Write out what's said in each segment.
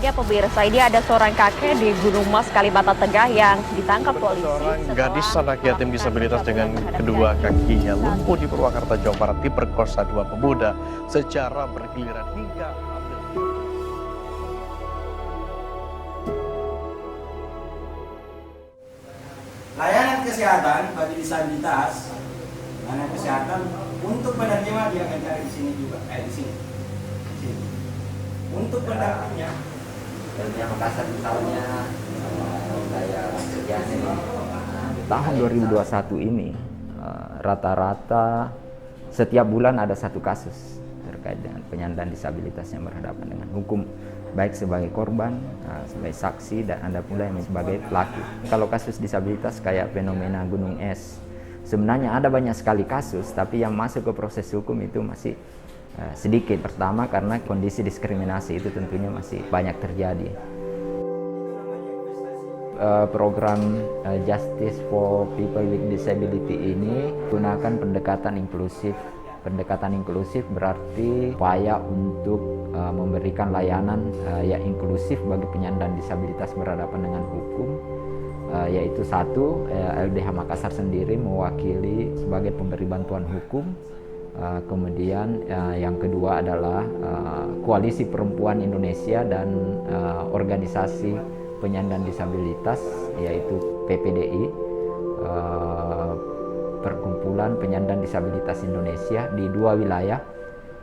Ya pemirsa, ini ada seorang kakek di Gunung Mas, Kalimantan Tengah yang ditangkap polisi. Seorang gadis anak yatim disabilitas dengan kedua kakinya lumpuh di Purwakarta, Jawa Barat diperkosa dua pemuda secara bergiliran hingga hampir. Layanan kesehatan bagi disabilitas, layanan kesehatan untuk pendampingnya dia akan cari di sini juga, di sini. Untuk pendampingnya, yang Makassar misalnya kayak kerjaan ini. Tahun 2021 ini rata-rata setiap bulan ada satu kasus terkait dengan penyandang disabilitas yang berhadapan dengan hukum, baik sebagai korban, sebagai saksi, dan ada pula yang sebagai pelaku. Kalau kasus disabilitas kayak fenomena gunung es, sebenarnya ada banyak sekali kasus, tapi yang masuk ke proses hukum itu masih sedikit. Pertama karena kondisi diskriminasi itu tentunya masih banyak terjadi. Program Justice for People with Disability ini gunakan pendekatan inklusif. Pendekatan inklusif berarti upaya untuk memberikan layanan yang inklusif bagi penyandang disabilitas berhadapan dengan hukum, yaitu satu, LBH Makassar sendiri mewakili sebagai pemberi bantuan hukum. Kemudian yang kedua adalah Koalisi Perempuan Indonesia dan organisasi penyandang disabilitas, yaitu PPDI, Perkumpulan Penyandang Disabilitas Indonesia di dua wilayah,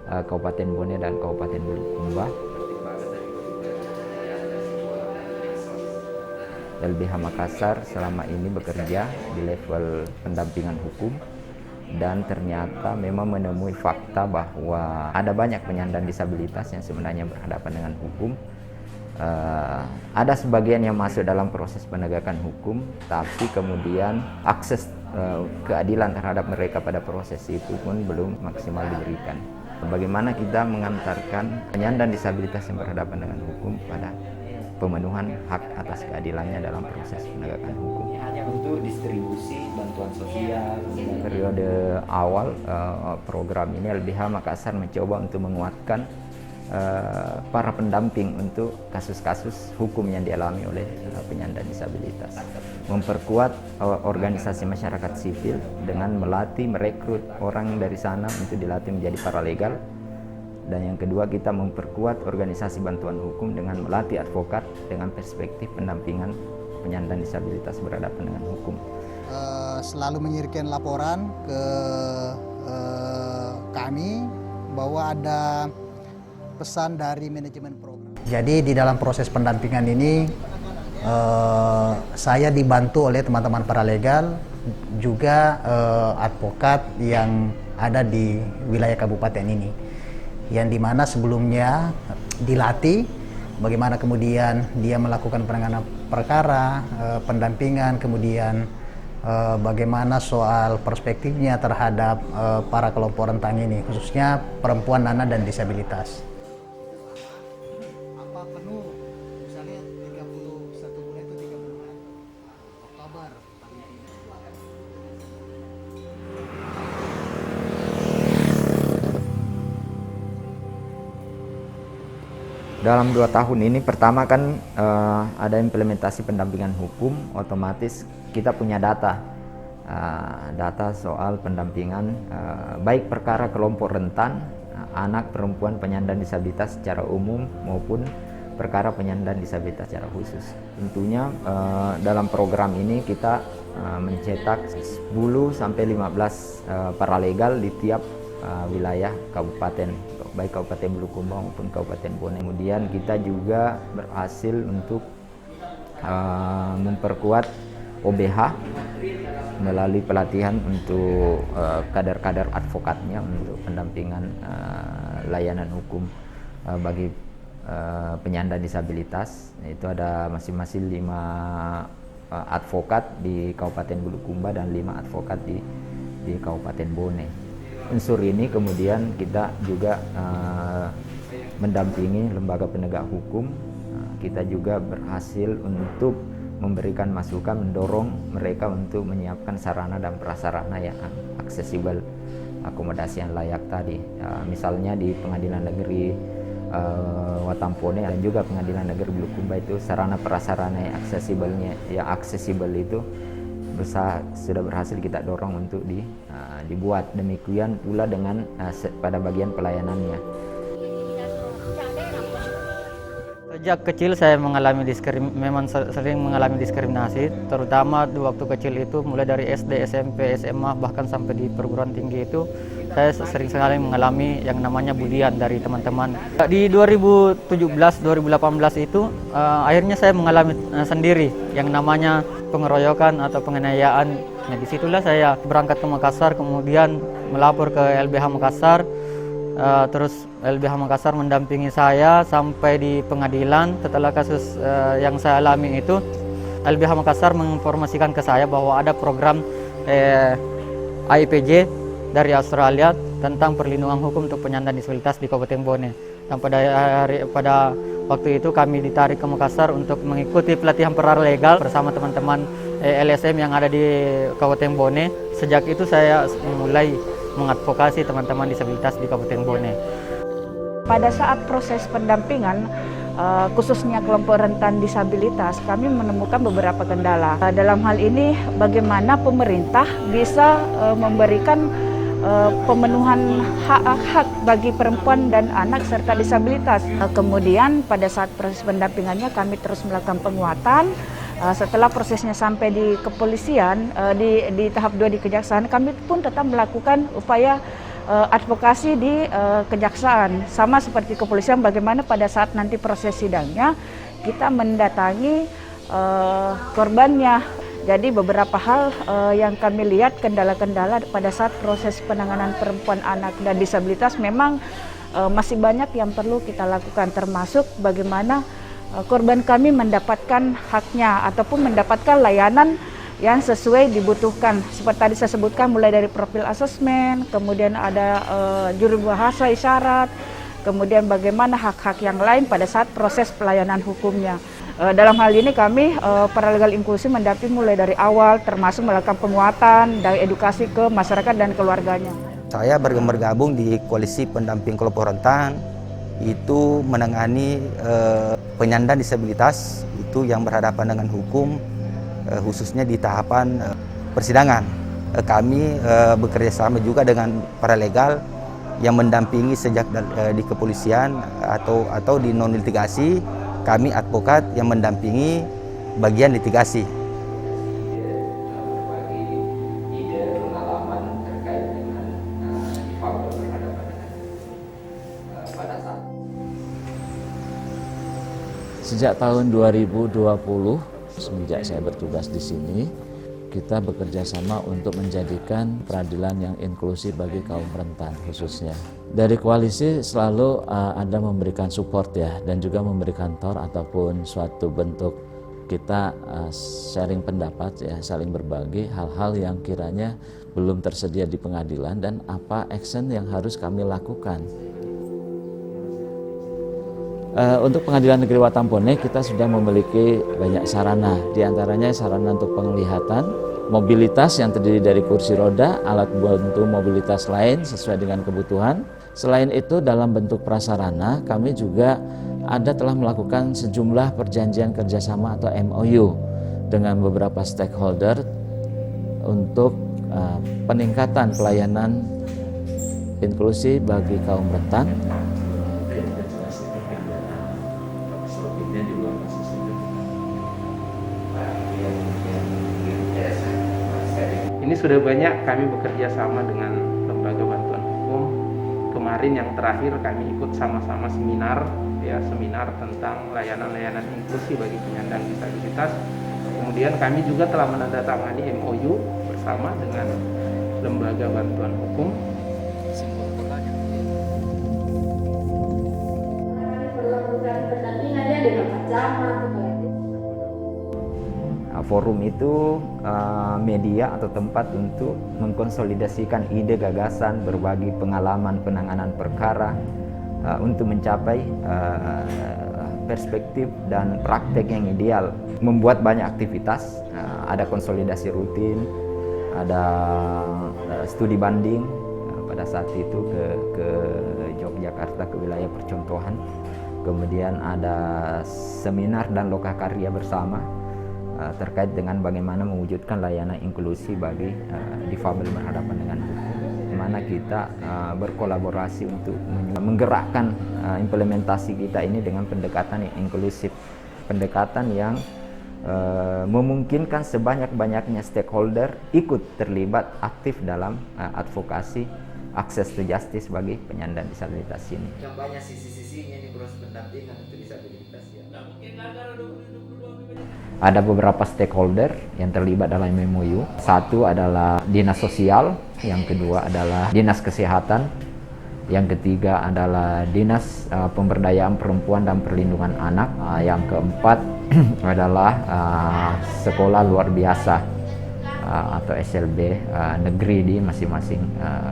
Kabupaten Bone dan Kabupaten Bulukumba. LBH Makassar selama ini bekerja di level pendampingan hukum, dan ternyata memang menemui fakta bahwa ada banyak penyandang disabilitas yang sebenarnya berhadapan dengan hukum. Ada sebagian yang masuk dalam proses penegakan hukum, tapi kemudian akses keadilan terhadap mereka pada proses itu pun belum maksimal diberikan. Bagaimana kita mengantarkan penyandang disabilitas yang berhadapan dengan hukum pada pemenuhan hak atas keadilannya dalam proses penegakan hukum. Untuk distribusi bantuan sosial. Periode awal program ini LBH Makassar mencoba untuk menguatkan para pendamping untuk kasus-kasus hukum yang dialami oleh penyandang disabilitas. Memperkuat organisasi masyarakat sipil dengan melatih, merekrut orang dari sana untuk dilatih menjadi paralegal. Dan yang kedua, kita memperkuat organisasi bantuan hukum dengan melatih advokat dengan perspektif pendampingan penyandang disabilitas berhadapan dengan hukum. Selalu mengirimkan laporan ke kami bahwa ada pesan dari manajemen program. Jadi di dalam proses pendampingan ini saya dibantu oleh teman-teman paralegal, juga advokat yang ada di wilayah kabupaten ini, yang dimana sebelumnya dilatih bagaimana kemudian dia melakukan penanganan perkara, pendampingan, kemudian bagaimana soal perspektifnya terhadap para kelompok rentan ini, khususnya perempuan, anak, dan disabilitas. Apa penuh, misalnya 31 bulan itu 3 bulan, Oktober. Dalam 2 tahun ini, pertama kan ada implementasi pendampingan hukum, otomatis kita punya data soal pendampingan baik perkara kelompok rentan, anak, perempuan, penyandang disabilitas secara umum maupun perkara penyandang disabilitas secara khusus. Tentunya dalam program ini kita mencetak 10 sampai 15 paralegal di tiap wilayah kabupaten, baik Kabupaten Bulukumba maupun Kabupaten Bone. Kemudian kita juga berhasil untuk memperkuat OBH melalui pelatihan untuk kader-kader advokatnya untuk pendampingan layanan hukum bagi penyandang disabilitas. Itu ada masing-masing 5 advokat di Kabupaten Bulukumba dan 5 advokat di Kabupaten Bone. Unsur ini kemudian kita juga mendampingi lembaga penegak hukum. Kita juga berhasil untuk memberikan masukan, mendorong mereka untuk menyiapkan sarana dan prasarana yang aksesibel, akomodasi yang layak tadi. Misalnya di Pengadilan Negeri Watampone dan juga Pengadilan Negeri Bulukumba itu sarana prasarana yang aksesibel itu sudah berhasil kita dorong untuk dibuat. Demikian pula dengan pada bagian pelayanannya. Sejak kecil saya memang sering mengalami diskriminasi, terutama di waktu kecil itu mulai dari SD, SMP, SMA bahkan sampai di perguruan tinggi itu saya sering sekali mengalami yang namanya bulian dari teman-teman. Di 2017-2018 itu akhirnya saya mengalami sendiri yang namanya pengeroyokan atau penganiayaan. Nah, disitulah saya berangkat ke Makassar, kemudian melapor ke LBH Makassar. Terus LBH Makassar mendampingi saya sampai di pengadilan. Setelah kasus yang saya alami itu, LBH Makassar menginformasikan ke saya bahwa ada program AIPJ dari Australia tentang perlindungan hukum untuk penyandang disabilitas di Kabupaten Bone. Dan pada waktu itu kami ditarik ke Makassar untuk mengikuti pelatihan paralegal bersama teman-teman LSM yang ada di Kabupaten Bone. Sejak itu saya mulai mengadvokasi teman-teman disabilitas di Kabupaten Bone. Pada saat proses pendampingan, khususnya kelompok rentan disabilitas, kami menemukan beberapa kendala. Dalam hal ini, bagaimana pemerintah bisa memberikan pemenuhan hak bagi perempuan dan anak serta disabilitas. Kemudian pada saat proses pendampingannya kami terus melakukan penguatan. Setelah prosesnya sampai di kepolisian, di tahap 2 di kejaksaan, kami pun tetap melakukan upaya advokasi di kejaksaan. Sama seperti kepolisian, bagaimana pada saat nanti proses sidangnya kita mendatangi korbannya. Jadi beberapa hal yang kami lihat kendala-kendala pada saat proses penanganan perempuan, anak, dan disabilitas memang masih banyak yang perlu kita lakukan, termasuk bagaimana korban kami mendapatkan haknya ataupun mendapatkan layanan yang sesuai dibutuhkan. Seperti tadi saya sebutkan, mulai dari profil asesmen, kemudian ada juru bahasa isyarat, kemudian bagaimana hak-hak yang lain pada saat proses pelayanan hukumnya. Dalam hal ini kami paralegal inklusi mendampingi mulai dari awal, termasuk melakukan penguatan dan edukasi ke masyarakat dan keluarganya. Saya bergabung di Koalisi Pendamping Kelompok Rentan, itu menangani penyandang disabilitas itu yang berhadapan dengan hukum, khususnya di tahapan persidangan. Kami bekerja sama juga dengan paralegal yang mendampingi sejak di kepolisian atau di non litigasi. Kami advokat yang mendampingi bagian litigasi. Sejak tahun 2020, semenjak saya bertugas di sini, kita bekerja sama untuk menjadikan peradilan yang inklusif bagi kaum rentan khususnya. Dari koalisi selalu ada memberikan support ya, dan juga memberikan tor ataupun suatu bentuk kita sharing pendapat ya, saling berbagi hal-hal yang kiranya belum tersedia di pengadilan dan apa action yang harus kami lakukan. Untuk Pengadilan Negeri Watampone kita sudah memiliki banyak sarana, diantaranya sarana untuk penglihatan, mobilitas yang terdiri dari kursi roda, alat bantu mobilitas lain sesuai dengan kebutuhan. Selain itu dalam bentuk prasarana kami juga telah melakukan sejumlah perjanjian kerjasama atau MOU dengan beberapa stakeholder untuk peningkatan pelayanan inklusi bagi kaum rentan. Ini sudah banyak kami bekerja sama dengan lembaga bantuan hukum. Kemarin yang terakhir kami ikut sama-sama seminar tentang layanan-layanan inklusi bagi penyandang disabilitas. Kemudian kami juga telah menandatangani MOU bersama dengan lembaga bantuan hukum. Forum itu media atau tempat untuk mengkonsolidasikan ide, gagasan, berbagi pengalaman penanganan perkara untuk mencapai perspektif dan praktek yang ideal. Membuat banyak aktivitas, ada konsolidasi rutin, ada studi banding pada saat itu ke Yogyakarta, ke wilayah percontohan. Kemudian ada seminar dan lokakarya bersama terkait dengan bagaimana mewujudkan layanan inklusi bagi difabel berhadapan dengan hukum, di mana kita berkolaborasi untuk menggerakkan implementasi kita ini dengan pendekatan yang inklusif, pendekatan yang memungkinkan sebanyak-banyaknya stakeholder ikut terlibat aktif dalam advokasi akses to justice bagi penyandang disabilitas ini. Yang banyak sisi-sisinya di proses pendampingan untuk disabilitas ya. Ada beberapa stakeholder yang terlibat dalam MOU. Satu adalah dinas sosial, yang kedua adalah dinas kesehatan, yang ketiga adalah dinas pemberdayaan perempuan dan perlindungan anak, yang keempat adalah sekolah luar biasa atau SLB negeri di masing-masing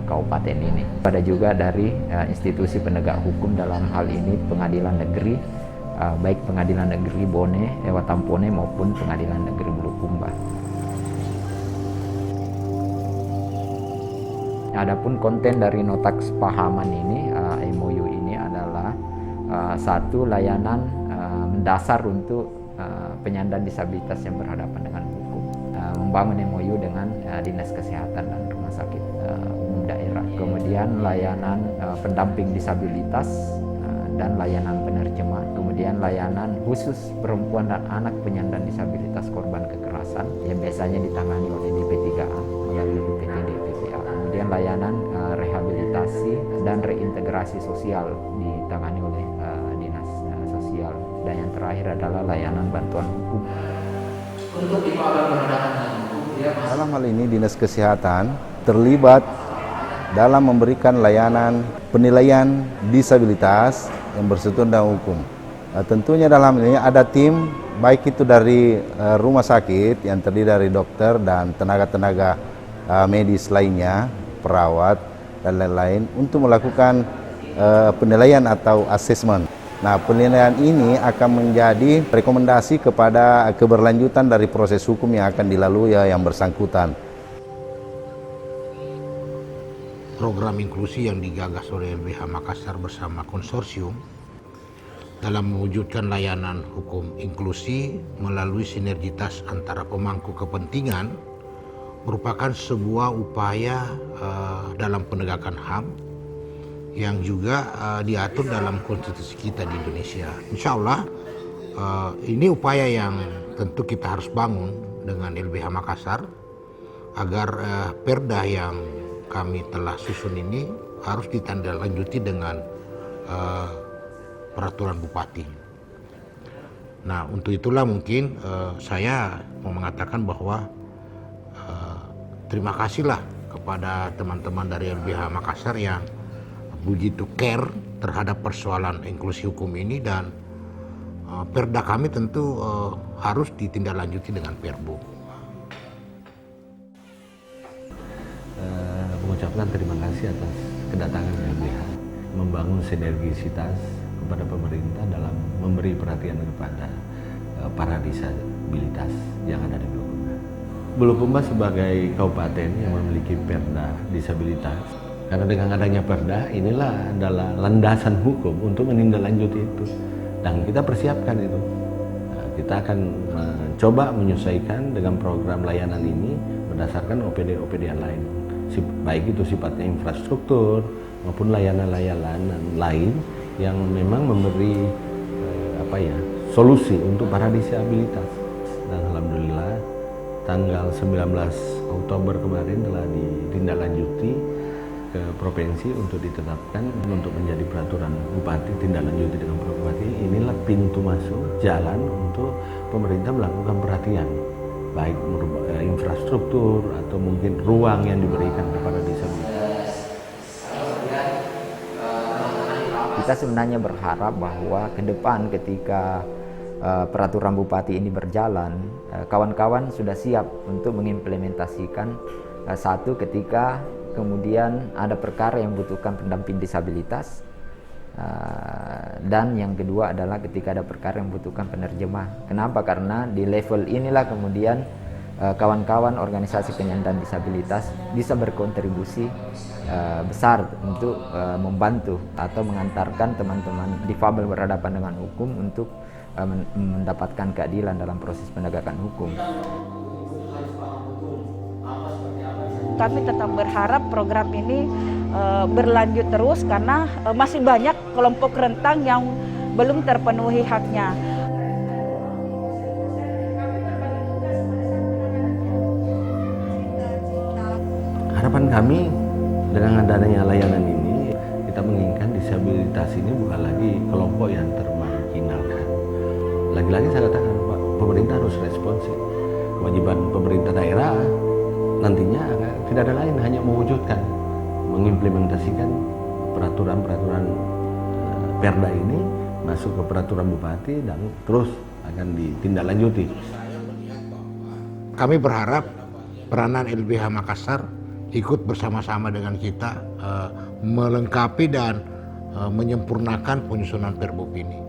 kabupaten ini. Ada juga dari institusi penegak hukum, dalam hal ini pengadilan negeri, baik pengadilan negeri Bone, Watampone maupun pengadilan negeri Bulukumba. Adapun konten dari nota kesepahaman ini, MOU ini adalah satu layanan mendasar untuk penyandang disabilitas yang berhadapan dengan hukum. Membangun MOU dengan Dinas Kesehatan dan Rumah Sakit Umum Daerah. Kemudian layanan pendamping disabilitas dan layanan penerjemah. Kemudian layanan khusus perempuan dan anak penyandang disabilitas korban kekerasan yang biasanya ditangani oleh DP3A melalui DPT-DPPA. Kemudian layanan rehabilitasi dan reintegrasi sosial ditangani oleh Dinas Sosial. Dan yang terakhir adalah layanan bantuan hukum. Untuk difabel berhadapan dengan hukum, dalam hal ini Dinas Kesehatan terlibat dalam memberikan layanan penilaian disabilitas yang bersangkutan dengan hukum. Tentunya dalam ini ada tim, baik itu dari rumah sakit yang terdiri dari dokter dan tenaga-tenaga medis lainnya, perawat dan lain-lain, untuk melakukan penilaian atau asesmen. Nah, penilaian ini akan menjadi rekomendasi kepada keberlanjutan dari proses hukum yang akan dilalui yang bersangkutan. Program inklusi yang digagas oleh LBH Makassar bersama konsorsium dalam mewujudkan layanan hukum inklusi melalui sinergitas antara pemangku kepentingan merupakan sebuah upaya dalam penegakan HAM yang juga diatur dalam konstitusi kita di Indonesia. Insya Allah ini upaya yang tentu kita harus bangun dengan LBH Makassar agar perda yang kami telah susun ini harus ditindaklanjuti dengan peraturan bupati. Nah, untuk itulah mungkin saya mau mengatakan bahwa terima kasihlah kepada teman-teman dari LBH Makassar yang begitu care terhadap persoalan inklusi hukum ini, dan perda kami tentu harus ditindaklanjuti dengan perbu. Mengucapkan terima kasih atas kedatangan LBH, membangun sinergisitas kepada pemerintah dalam memberi perhatian kepada para disabilitas yang ada di Bulukumba. Bulukumba sebagai kabupaten yang memiliki perda disabilitas, karena dengan adanya perda inilah adalah landasan hukum untuk menindaklanjuti itu, dan kita persiapkan itu. Kita akan mencoba menyesuaikan dengan program layanan ini berdasarkan OPD-OPD yang lain, baik itu sifatnya infrastruktur maupun layanan-layanan lain yang memang memberi solusi untuk para disabilitas. Dan alhamdulillah tanggal 19 Oktober kemarin telah ditindaklanjuti ke provinsi untuk ditetapkan untuk menjadi peraturan bupati, tindaklanjuti dengan bupati. Inilah pintu masuk jalan untuk pemerintah melakukan perhatian, baik infrastruktur atau mungkin ruang yang diberikan kepada disabilitas. Kita sebenarnya berharap bahwa ke depan ketika peraturan bupati ini berjalan, kawan-kawan sudah siap untuk mengimplementasikan satu ketika kemudian ada perkara yang membutuhkan pendamping disabilitas, dan yang kedua adalah ketika ada perkara yang membutuhkan penerjemah. Kenapa? Karena di level inilah kemudian kawan-kawan organisasi penyandang disabilitas bisa berkontribusi besar untuk membantu atau mengantarkan teman-teman difabel berhadapan dengan hukum untuk mendapatkan keadilan dalam proses penegakan hukum. Kami tetap berharap program ini berlanjut terus karena masih banyak kelompok rentan yang belum terpenuhi haknya. Harapan kami dengan adanya layanan ini, kita menginginkan disabilitas ini bukan lagi kelompok yang termarginalkan. Lagi-lagi saya katakan, Pak, pemerintah harus responsif. Kewajiban pemerintah daerah nantinya tidak ada lain, hanya mewujudkan, mengimplementasikan peraturan-peraturan Perda ini masuk ke peraturan bupati dan terus akan ditindaklanjuti. Kami berharap peranan LBH Makassar ikut bersama-sama dengan kita melengkapi dan menyempurnakan penyusunan Perbub ini.